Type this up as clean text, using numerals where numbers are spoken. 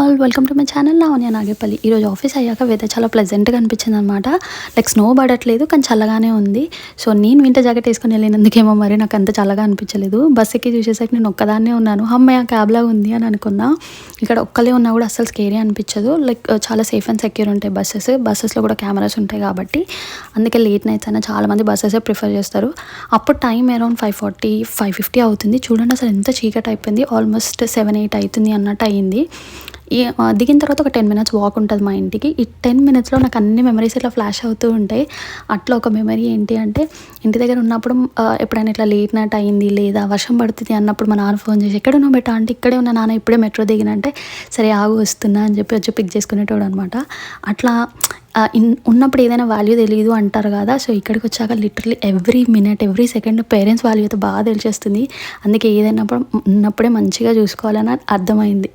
All welcome to my channel Lavanya Nagepalli. ఈరోజు office అయ్యాక weather చాలా ప్లెజెంట్గా అనిపించింది అనమాట. లైక్ స్నో పడట్లేదు కానీ చల్లగానే ఉంది. సో నేను వింటర్ జాకెట్ వేసుకొని వెళ్ళినందుకేమో మరి నాకు అంత చల్లగా అనిపించలేదు. బస్ ఎక్కి చూసేసరికి నేను ఒక్కదాన్నే ఉన్నాను. అమ్మాయి క్యాబ్లా ఉంది అని అనుకున్నా. ఇక్కడ ఒక్కలే ఉన్నా కూడా అస్సలు స్కేరీ అనిపించదు. లైక్ చాలా సేఫ్ అండ్ సెక్యూర్ ఉంటాయి బస్సెస్లో కూడా కెమెరాస్ ఉంటాయి కాబట్టి. అందుకే లేట్ నైట్స్ అయినా చాలామంది బస్సెసే ప్రిఫర్ చేస్తారు. అప్పుడు టైం అరౌండ్ 5:40 5:50 అవుతుంది. చూడండి అసలు ఎంత చీకటి అయిపోయింది. ఆల్మోస్ట్ 7-8 అవుతుంది అన్నట్టు అయింది. దిగిన తర్వాత ఒక 10 minutes వాక్ ఉంటుంది మా ఇంటికి. ఈ 10 minutesలో నాకు అన్ని మెమరీస్ ఇట్లా ఫ్లాష్ అవుతూ ఉంటాయి. అట్లా ఒక మెమరీ ఏంటి అంటే, ఇంటి దగ్గర ఉన్నప్పుడు ఎప్పుడైనా ఇట్లా లేట్ నైట్ అయింది లేదా వర్షం పడుతుంది అన్నప్పుడు మా నాన్న ఫోన్ చేసి, ఎక్కడున్నావు బెటా అంటే, ఇక్కడే ఉన్నా నాన్న, ఇప్పుడే మెట్రో దిగిన అంటే, సరే ఆగు వస్తున్నా అని చెప్పి వచ్చి పిక్ చేసుకునేటోడు అనమాట. అట్లా ఉన్నప్పుడు ఏదైనా వాల్యూ తెలియదు అంటారు కదా. సో ఇక్కడికి వచ్చాక literally every minute every second parents value అయితే బాగా తెలిసేస్తుంది. అందుకే ఏదైనా ఉన్నప్పుడే మంచిగా చూసుకోవాలని అర్థమైంది.